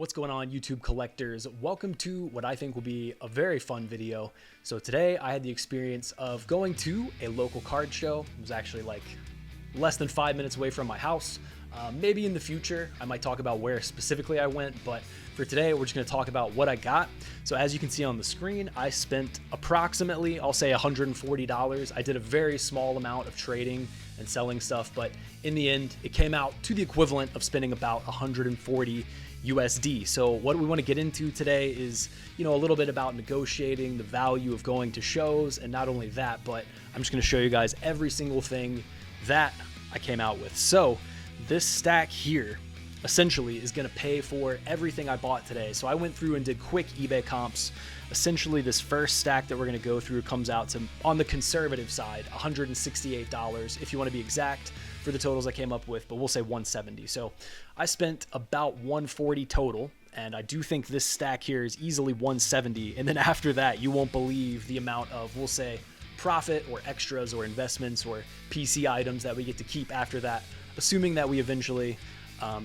What's going on, YouTube collectors? Welcome to what I think will be a very fun video. So today I had the experience of going to a local card show. It was actually like less than 5 minutes away from my house. Maybe in the future I might talk about where specifically I went, but for today we're just going to talk about what I got. So as you can see on the screen, I spent approximately, I'll say $140. I did a very small amount of trading and selling stuff, but in the end it came out to the equivalent of spending about 140 USD. So what we want to get into today is, a little bit about negotiating, the value of going to shows, and not only that, but I'm just going to show you guys every single thing that I came out with. So this stack here essentially is going to pay for everything I bought today. So I went through and did quick eBay comps. Essentially this first stack that we're going to go through comes out to, on the conservative side, $168 if you want to be exact for the totals I came up with, but we'll say 170. So I spent about 140 total, and I do think this stack here is easily 170. And then after that, you won't believe the amount of, we'll say, profit or extras or investments or PC items that we get to keep after that, assuming that we eventually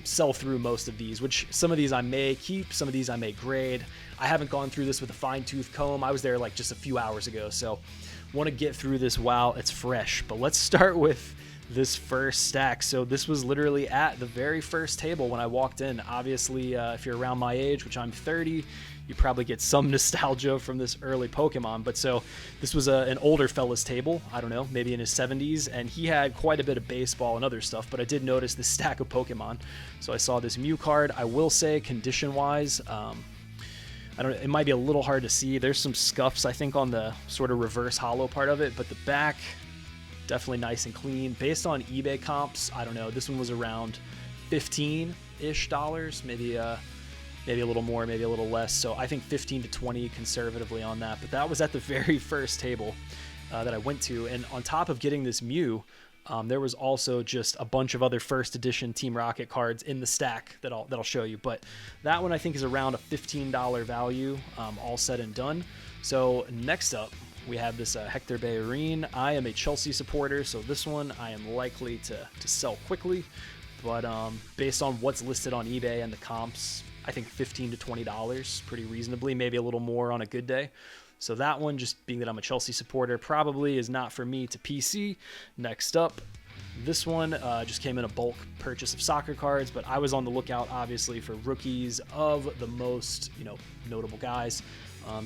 sell through most of these, which some of these I may keep, some of these I may grade. I haven't gone through this with a fine-tooth comb. I was there like just a few hours ago, so want to get through this while it's fresh. But let's start with this first stack. So this was literally at the very first table when I walked in. Obviously, if you're around my age, which I'm 30, you probably get some nostalgia from this early Pokemon. But so this was an older fella's table, I don't know, maybe in his 70s, and he had quite a bit of baseball and other stuff, but I did notice this stack of Pokemon. So I saw this Mew card. I will say, condition-wise, I don't know, it might be a little hard to see. There's some scuffs, I think, on the sort of reverse hollow part of it, but the back, definitely nice and clean. Based on eBay comps, I don't know, this one was around 15-ish dollars, maybe a little more, maybe a little less. So I think 15 to 20 conservatively on that. But that was at the very first table that I went to. And on top of getting this Mew, there was also just a bunch of other first edition Team Rocket cards in the stack that I'll show you. But that one I think is around a $15 value, all said and done. So next up, we have this Hector Bellerin. I am a Chelsea supporter, so this one I am likely to sell quickly. But based on what's listed on eBay and the comps, I think $15 to $20 pretty reasonably, maybe a little more on a good day. So that one, just being that I'm a Chelsea supporter, probably is not for me to PC. Next up, this one just came in a bulk purchase of soccer cards, but I was on the lookout, obviously, for rookies of the most, notable guys.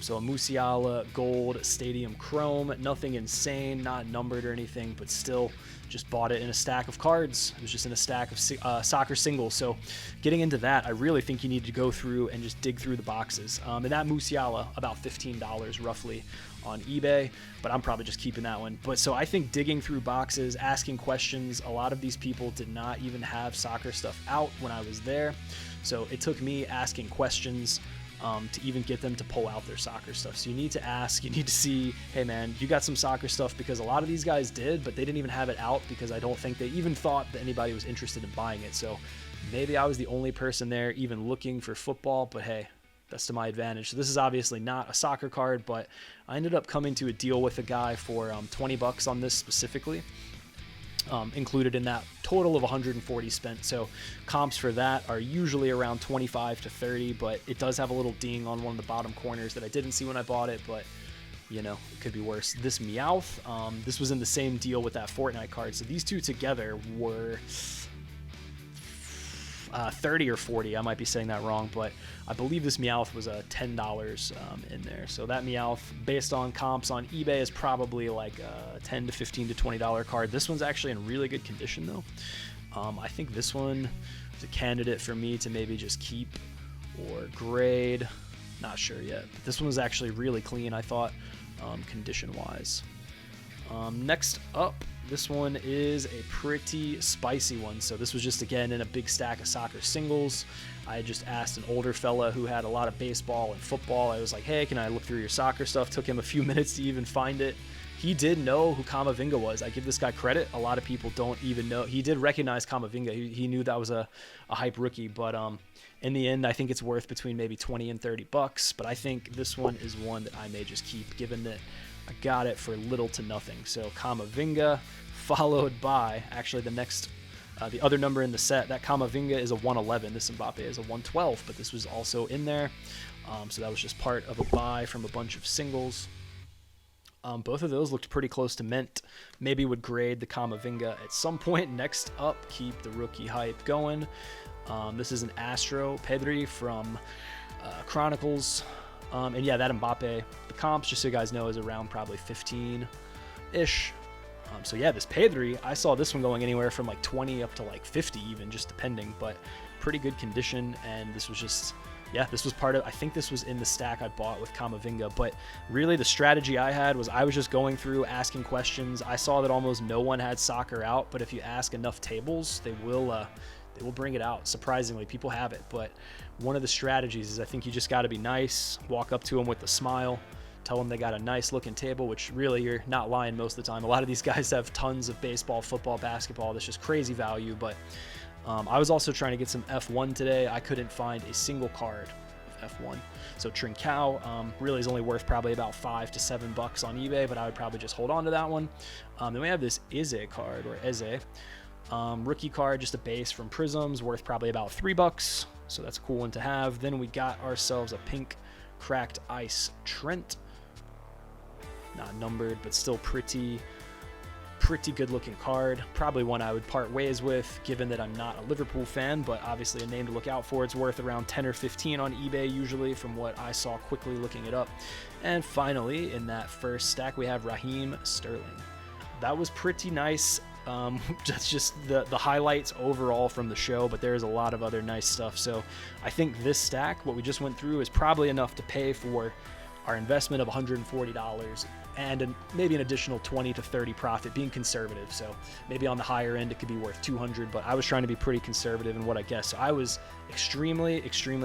So a Musiala Gold Stadium Chrome, nothing insane, not numbered or anything, but still just bought it in a stack of cards. It was just in a stack of soccer singles. So getting into that, I really think you need to go through and just dig through the boxes. And that Musiala, about $15 roughly on eBay, but I'm probably just keeping that one. But so I think digging through boxes, asking questions, a lot of these people did not even have soccer stuff out when I was there. So it took me asking questions to even get them to pull out their soccer stuff. So you need to ask, you need to see, hey man, you got some soccer stuff, because a lot of these guys did, but they didn't even have it out because I don't think they even thought that anybody was interested in buying it. So maybe I was the only person there even looking for football, but hey, that's to my advantage. So this is obviously not a soccer card, but I ended up coming to a deal with a guy for 20 bucks on this specifically. Included in that total of 140 spent. So comps for that are usually around 25 to 30, but it does have a little ding on one of the bottom corners that I didn't see when I bought it, but it could be worse. This Meowth, this was in the same deal with that Fortnite card. So these two together were 30 or 40. I might be saying that wrong, but I believe this Meowth was $10 in there. So that Meowth, based on comps on eBay, is probably like a $10 to $15 to $20 card. This one's actually in really good condition though. I think this one is a candidate for me to maybe just keep or grade. Not sure yet, but this one was actually really clean, I thought, condition wise. Next up, this one is a pretty spicy one. So this was just, again, in a big stack of soccer singles. I just asked an older fella who had a lot of baseball and football. I was like, hey, can I look through your soccer stuff? Took him a few minutes to even find it. He did know who Camavinga was. I give this guy credit. A lot of people don't even know. He did recognize Camavinga. He knew that was a hype rookie. But in the end, I think it's worth between maybe 20 and 30 bucks. But I think this one is one that I may just keep, given that I got it for little to nothing. So Camavinga, followed by, actually the next The other number in the set, that Camavinga is a 111. This Mbappe is a 112, but this was also in there. So that was just part of a buy from a bunch of singles. Both of those looked pretty close to mint. Maybe would grade the Camavinga at some point. Next up, keep the rookie hype going. This is an Astro Pedri from Chronicles. And yeah, that Mbappe, the comps, just so you guys know, is around probably 15-ish. So yeah, this Pedri, I saw this one going anywhere from like 20 up to like 50 even, just depending, but pretty good condition. And this was just, yeah, this was part of, I think this was in the stack I bought with Camavinga, but really the strategy I had was I was just going through asking questions. I saw that almost no one had soccer out, but if you ask enough tables, they will bring it out. Surprisingly, people have it, but one of the strategies is I think you just got to be nice, walk up to them with a smile, tell them they got a nice looking table, which really you're not lying most of the time. A lot of these guys have tons of baseball, football, basketball. That's just crazy value, but I was also trying to get some F1 today. I couldn't find a single card of F1. So Trincao really is only worth probably about $5 to $7 on eBay, but I would probably just hold on to that one. Then we have this Eze card, or Eze. Rookie card, just a base from Prisms, worth probably about $3. So that's a cool one to have. Then we got ourselves a pink cracked ice Trent. Not numbered, but still pretty good looking card. Probably one I would part ways with, given that I'm not a Liverpool fan, but obviously a name to look out for. It's worth around 10 or 15 on eBay usually, from what I saw quickly looking it up. And finally, in that first stack, we have Raheem Sterling. That was pretty nice. That's just the highlights overall from the show, but there's a lot of other nice stuff. So I think this stack, what we just went through, is probably enough to pay for our investment of $140 and maybe an additional 20 to 30 profit, being conservative. So maybe on the higher end, it could be worth 200, but I was trying to be pretty conservative in what I guessed. So I was extremely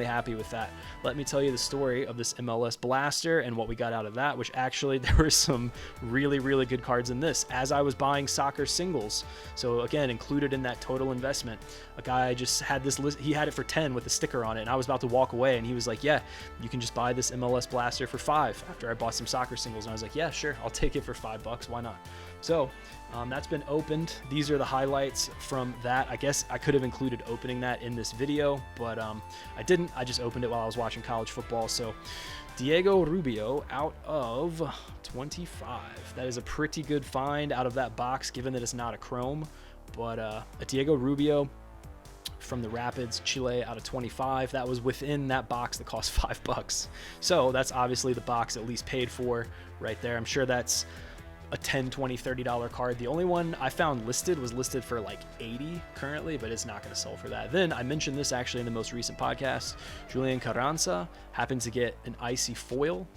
happy with that. Let me tell you the story of this MLS Blaster and what we got out of that, which actually there were some really good cards in this as I was buying soccer singles. So again, included in that total investment, a guy just had this list. He had it for 10 with a sticker on it, and I was about to walk away, and he was like, yeah, you can just buy this MLS Blaster for $5 after I bought some soccer singles. And I was like, yeah, sure, I'll take it for $5. Why not? So that's been opened. These are the highlights from that. I guess I could have included opening that in this video, but I didn't. I just opened it while I was watching college football. So Diego Rubio out of 25. That is a pretty good find out of that box, given that it's not a chrome. But a Diego Rubio from the Rapids, Chile, out of 25. That was within that box that cost $5. So that's obviously the box at least paid for right there. I'm sure that's a $10, $20, $30 card. The only one I found listed was listed for like $80 currently, but it's not going to sell for that. Then I mentioned this actually in the most recent podcast. Julian Carranza happened to get an icy foil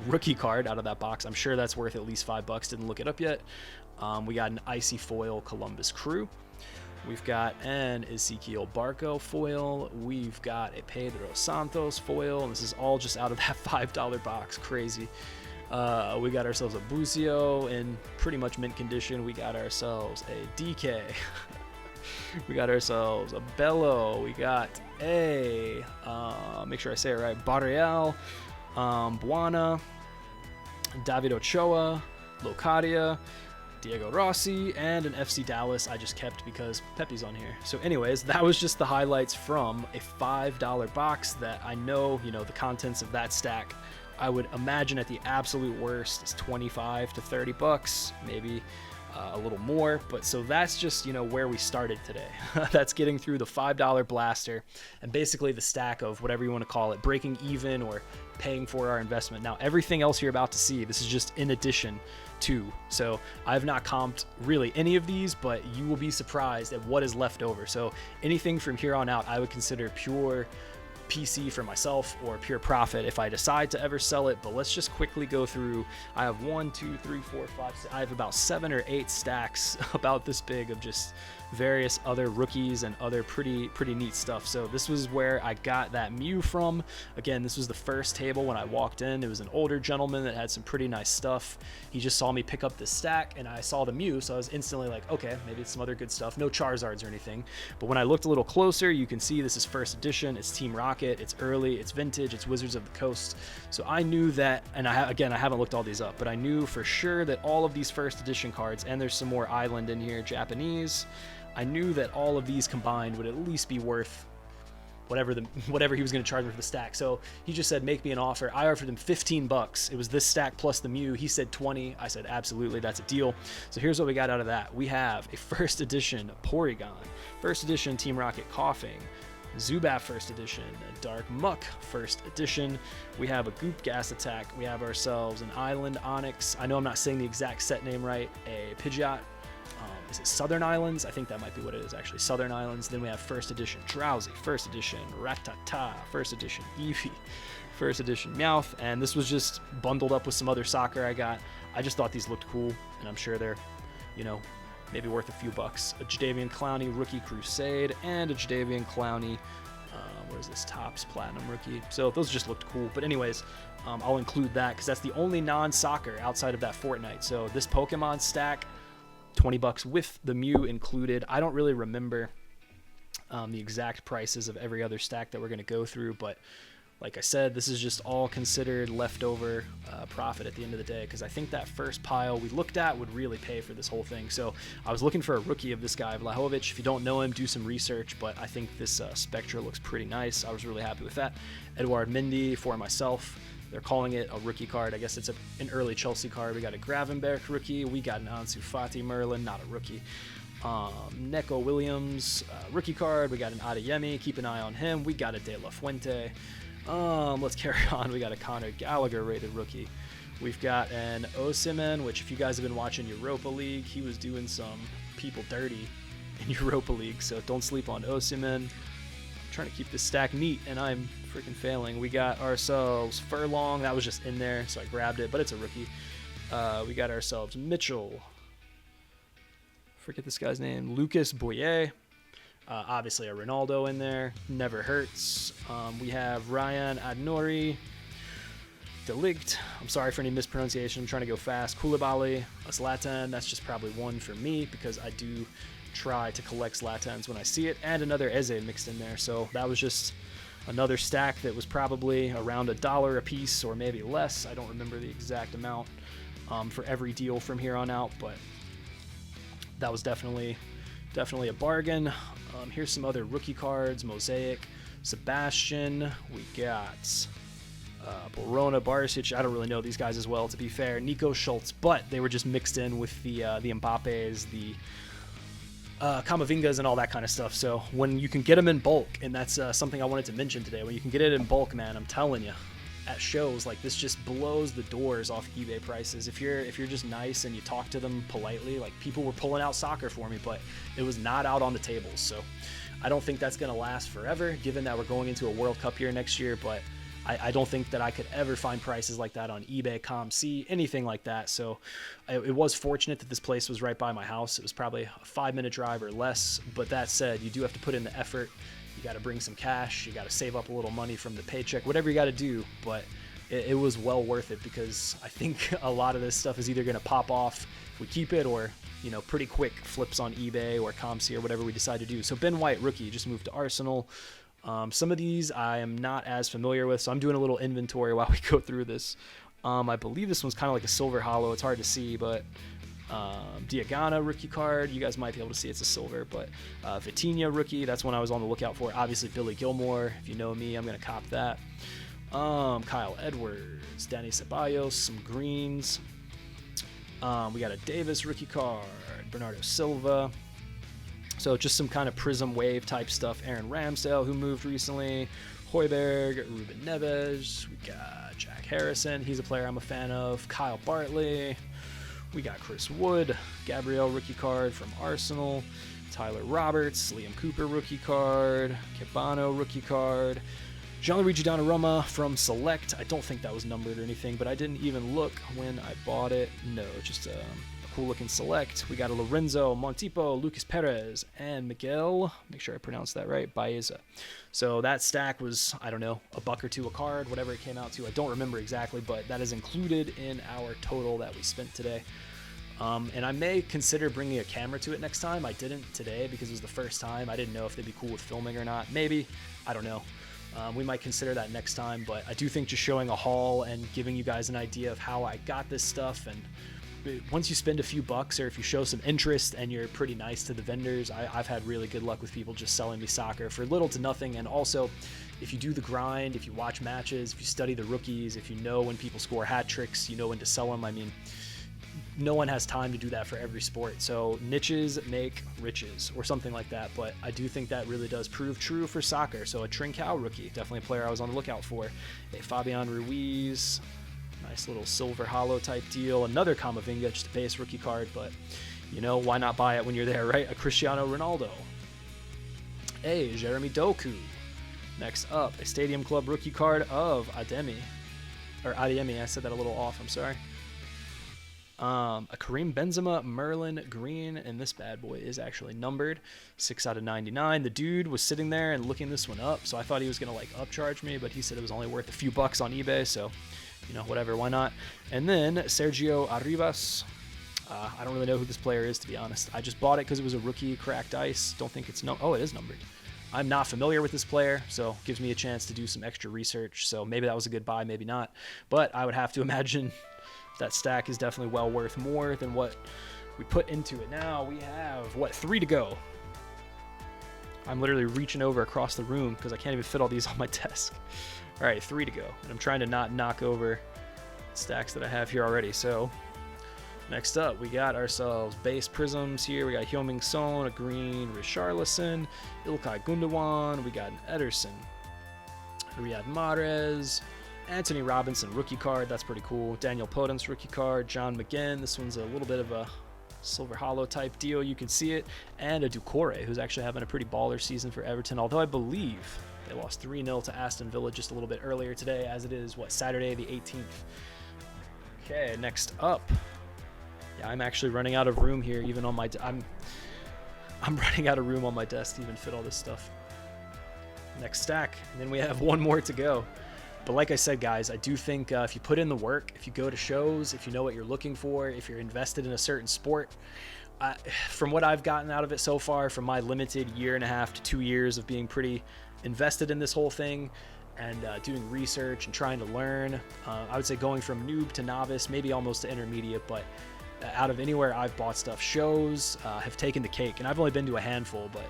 rookie card out of that box. I'm sure that's worth at least $5. Didn't look it up yet. We got an icy foil Columbus Crew. We've got an Ezequiel Barco foil. We've got a Pedro Santos foil. And this is all just out of that $5 box. Crazy. We got ourselves a Bucio in pretty much mint condition. We got ourselves a DK. We got ourselves a Bello. We got a, make sure I say it right, Barreal, Buana, David Ochoa, Locadia, Diego Rossi, and an FC Dallas I just kept because Pepe's on here. So anyways, that was just the highlights from a $5 box that I know, you know, the contents of that stack, I would imagine at the absolute worst is 25 to 30 bucks, maybe a little more. But so that's just, you know, where we started today. That's getting through the $5 blaster and basically the stack of whatever you want to call it, breaking even or paying for our investment. Now, everything else you're about to see, this is just in addition to. So I've not comped really any of these, but you will be surprised at what is left over. So anything from here on out, I would consider pure PC for myself or pure profit if I decide to ever sell it. But let's just quickly go through. I have 1, 2, 3, 4, 5, 6, I have about 7 or 8 stacks about this big of just various other rookies and other pretty neat stuff. So this was where I got that Mew from. Again, this was the first table when I walked in. It was an older gentleman that had some pretty nice stuff. He just saw me pick up this stack and I saw the Mew, so I was instantly like, okay, maybe it's some other good stuff. No Charizards or anything, but when I looked a little closer, you can see this is first edition. It's Team Rocket, it's early, it's vintage, it's Wizards of the Coast. So I knew that, and I haven't looked all these up, but I knew for sure that all of these first edition cards, and there's some more Island in here, Japanese, I knew that all of these combined would at least be worth whatever he was going to charge me for the stack. So he just said, make me an offer. I offered him $15. It was this stack plus the Mew. He said 20. I said, absolutely, that's a deal. So here's what we got out of that. We have a first edition Porygon, first edition Team Rocket Coughing, Zubat first edition, Dark Muck first edition. We have a Goop Gas Attack. We have ourselves an Island Onyx. I know I'm not saying the exact set name right. A Pidgeot. Is it Southern Islands? I think that might be what it is, actually. Southern Islands. Then we have first edition Drowsy, first edition Rattata, first edition Eevee, first edition Meowth, and this was just bundled up with some other soccer I got. I just thought these looked cool, and I'm sure they're, maybe worth a few bucks. A Jadeveon Clowney Rookie Crusade, and a Jadeveon Clowney, what is this, Topps Platinum Rookie. So those just looked cool. But anyways, I'll include that because that's the only non-soccer outside of that Fortnite. So this Pokemon stack, $20 with the Mew included. I don't really remember the exact prices of every other stack that we're going to go through, but like I said, this is just all considered leftover profit at the end of the day, because I think that first pile we looked at would really pay for this whole thing. So I was looking for a rookie of this guy, Vlahovic. If you don't know him, do some research, but I think this Spectra looks pretty nice. I was really happy with that. Edouard Mendy for myself. They're calling it a rookie card. I guess it's an early Chelsea card. We got a Gravenberg rookie. We got an Ansu Fati Merlin, not a rookie. Neko Williams, rookie card. We got an Adeyemi. Keep an eye on him. We got a De La Fuente. Let's carry on. We got a Conor Gallagher rated rookie. We've got an Osimhen, which if you guys have been watching Europa League, he was doing some people dirty in Europa League. So don't sleep on Osimhen. Trying to keep this stack neat, and I'm freaking failing. We got ourselves Furlong. That was just in there, so I grabbed it, but it's a rookie. We got ourselves Mitchell. Forget this guy's name. Lucas Boyer. Obviously a Ronaldo in there. Never hurts. We have Ryan Adnori. Delict. I'm sorry for any mispronunciation. I'm trying to go fast. Koulibaly. A Zlatan. That's just probably one for me because I do try to collect Zlatans when I see it, and another Eze mixed in there. So that was just another stack that was probably around $1 a piece or maybe less. I don't remember the exact amount for every deal from here on out, but that was definitely a bargain. Here's some other rookie cards. Mosaic, Sebastian. We got Borona, Barisic. I don't really know these guys as well, to be fair. Nico Schultz, but they were just mixed in with the Mbappes, the Kamavingas and all that kind of stuff. So when you can get them in bulk, and that's something I wanted to mention today, when you can get it in bulk, man, I'm telling you, at shows like this just blows the doors off eBay prices. If you're just nice and you talk to them politely, like people were pulling out soccer for me, but it was not out on the tables. So I don't think that's going to last forever, given that we're going into a World Cup year next year, but I don't think that I could ever find prices like that on eBay, ComC, anything like that. So it was fortunate that this place was right by my house. It was probably a 5-minute drive or less. But that said, you do have to put in the effort. You got to bring some cash. You got to save up a little money from the paycheck, whatever you got to do. But it was well worth it, because I think a lot of this stuff is either going to pop off if we keep it, or pretty quick flips on eBay or ComC or whatever we decide to do. So Ben White, rookie, just moved to Arsenal. Some of these I am not as familiar with, so I'm doing a little inventory while we go through this. I believe this one's kind of like a silver hollow. It's hard to see, but Diagana rookie card. You guys might be able to see it's a silver, but Vitinha rookie, that's one I was on the lookout for. Obviously Billy Gilmore. If you know me, I'm going to cop that. Kyle Edwards, Danny Ceballos, some greens. We got a Davis rookie card, Bernardo Silva. So just some kind of Prism Wave type stuff. Aaron Ramsdale, who moved recently. Hoiberg, Ruben Neves. We got Jack Harrison. He's a player I'm a fan of. Kyle Bartley. We got Chris Wood. Gabriel rookie card from Arsenal. Tyler Roberts. Liam Cooper rookie card. Cabano rookie card. Gianluigi Donnarumma from Select. I don't think that was numbered or anything, but I didn't even look when I bought it. No, just a cool looking Select. We got a Lorenzo, Montipo, Lucas Perez, and Miguel, make sure I pronounced that right, Baeza. So that stack was, I don't know, $1 or $2 a card, whatever it came out to. I don't remember exactly, but that is included in our total that we spent today. And I may consider bringing a camera to it next time. I didn't today because it was the first time. I didn't know if they'd be cool with filming or not. Maybe. I don't know. We might consider that next time, but I do think just showing a haul and giving you guys an idea of how I got this stuff and once you spend a few bucks, or if you show some interest and you're pretty nice to the vendors, I've had really good luck with people just selling me soccer for little to nothing. And also, if you do the grind, if you watch matches, if you study the rookies, if you know when people score hat tricks, you know when to sell them. I mean, no one has time to do that for every sport. So niches make riches, or something like that. But I do think that really does prove true for soccer. So a Trincao rookie, definitely a player I was on the lookout for. A Fabian Ruiz, nice little silver hollow type deal. Another Camavinga, just a base rookie card, but you know, why not buy it when you're there, right? A Cristiano Ronaldo. A Jeremy Doku. Next up, a Stadium Club rookie card of Ademi. Or Ademi, I said that a little off, I'm sorry. A Karim Benzema Merlin green, and this bad boy is actually numbered 6/99. The dude was sitting there and looking this one up, so I thought he was gonna like upcharge me, but he said it was only worth a few bucks on eBay, so you know, whatever, why not? And then Sergio Arribas. I don't really know who this player is, to be honest. I just bought it because it was a rookie cracked ice. Don't think it's oh, it is numbered. I'm not familiar with this player, so it gives me a chance to do some extra research. So maybe that was a good buy, maybe not. But I would have to imagine that stack is definitely well worth more than what we put into it. Now we have, what, 3 to go. I'm literally reaching over across the room because I can't even fit all these on my desk. All right, 3 to go. And I'm trying to not knock over stacks that I have here already. So next up, we got ourselves base prisms here. We got Heung-min Son, a green Richarlison, Ilkay Gundogan. We got an Ederson, Riyad Mahrez, Anthony Robinson rookie card. That's pretty cool. Daniel Podence rookie card. John McGinn. This one's a little bit of a silver hollow type deal. You can see it. And a Doucouré, who's actually having a pretty baller season for Everton. Although I believe they lost 3-0 to Aston Villa just a little bit earlier today, as it is, what, Saturday the 18th. Okay, next up. Yeah, I'm actually running out of room here, even on my... I'm running out of room on my desk to even fit all this stuff. Next stack, and then we have one more to go. But like I said, guys, I do think if you put in the work, if you go to shows, if you know what you're looking for, if you're invested in a certain sport, from what I've gotten out of it so far, from my limited 1.5 to 2 years of being pretty invested in this whole thing and doing research and trying to learn, I would say going from noob to novice, maybe almost to intermediate, but out of anywhere I've bought stuff, shows have taken the cake. And I've only been to a handful, but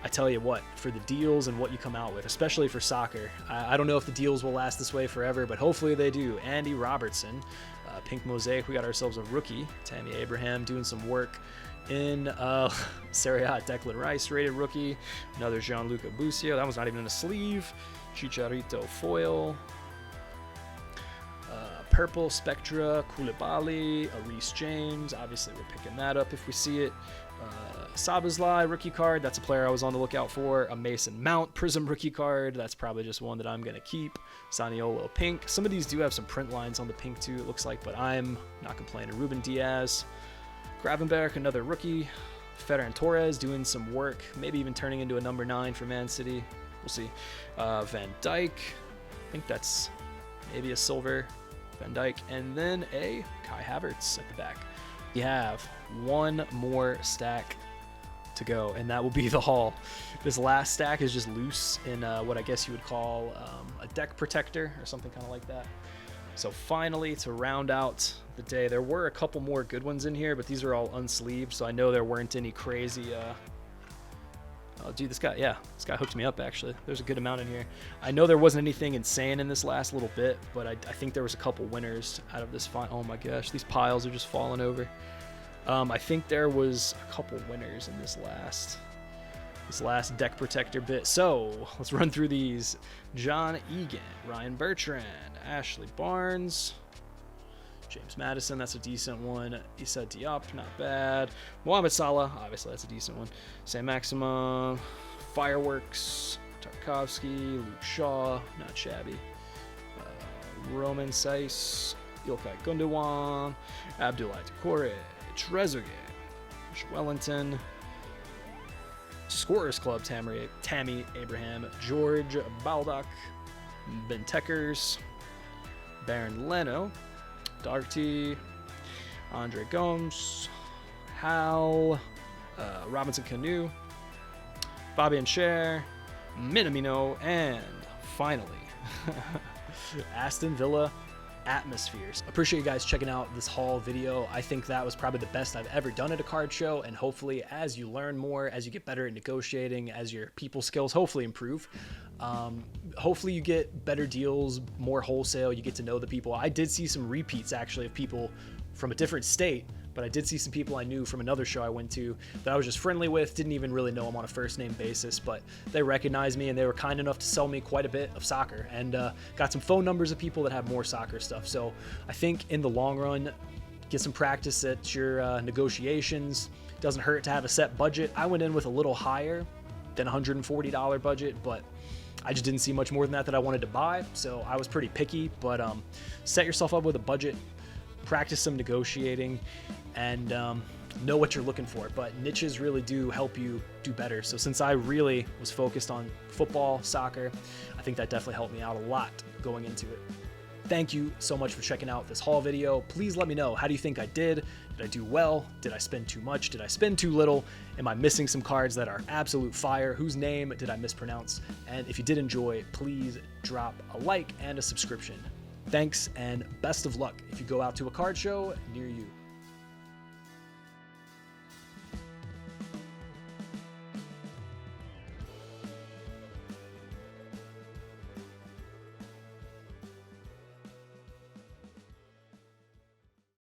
I tell you what, for the deals and what you come out with, especially for soccer, I don't know if the deals will last this way forever, but hopefully they do. Andy Robertson, pink mosaic. We got ourselves a rookie, Tammy Abraham, doing some work in Serie A. Declan Rice, rated rookie. Another Gianluca Busio. That one's not even in a sleeve. Chicharito foil. Purple Spectra, Koulibaly, Reece James. Obviously, we're picking that up if we see it. Szoboszlai rookie card. That's a player I was on the lookout for. A Mason Mount Prism rookie card. That's probably just one that I'm going to keep. Zaniolo pink. Some of these do have some print lines on the pink too, it looks like, but I'm not complaining. Ruben Diaz. Gravenberch, another rookie. Ferran Torres doing some work, maybe even turning into a number 9 for Man City. We'll see. Van Dijk. I think that's maybe a silver Van Dijk. And then a Kai Havertz at the back. We have one more stack to go, and that will be the haul. This last stack is just loose in what I guess you would call a deck protector or something kind of like that. So finally, to round out the day, there were a couple more good ones in here, but these are all unsleeved, so I know there weren't any crazy... Oh, dude, this guy hooked me up, actually. There's a good amount in here. I know there wasn't anything insane in this last little bit, but I think there was a couple winners out of this fine. Oh my gosh, these piles are just falling over. I think there was a couple winners in this last deck protector bit. So let's run through these. John Egan, Ryan Bertrand, Ashley Barnes, James Madison, that's a decent one. Issa Diop, not bad. Mohamed Salah, obviously that's a decent one. Saint-Maximin, Fireworks, Tarkovsky, Luke Shaw, not shabby. Roman Saiz, Ilkay Gundogan, Abdoulaye Doucouré, Trezeguet, Wellington, Scorers Club, Tammy Abraham, George Baldock, Bentekers, Baron Leno, Darty, Andre Gomes, Hal, Robinson Canu, Fabian Schär, Minamino, and finally, Aston Villa atmospheres. Appreciate you guys checking out this haul video. I think that was probably the best I've ever done at a card show, and hopefully as you learn more, as you get better at negotiating, as your people skills hopefully improve, hopefully you get better deals, more wholesale, you get to know the people. I did see some repeats actually of people from a different state, but I did see some people I knew from another show I went to that I was just friendly with, didn't even really know them on a first name basis, but they recognized me and they were kind enough to sell me quite a bit of soccer, and got some phone numbers of people that have more soccer stuff. So I think in the long run, get some practice at your negotiations. Doesn't hurt to have a set budget. I went in with a little higher than $140 budget, but I just didn't see much more than that I wanted to buy, so I was pretty picky. But set yourself up with a budget, practice some negotiating, and know what you're looking for. But niches really do help you do better. So since I really was focused on football, soccer, I think that definitely helped me out a lot going into it. Thank you so much for checking out this haul video. Please let me know, how do you think I did? Did I do well? Did I spend too much? Did I spend too little? Am I missing some cards that are absolute fire? Whose name did I mispronounce? And if you did enjoy, please drop a like and a subscription. Thanks, and best of luck if you go out to a card show near you.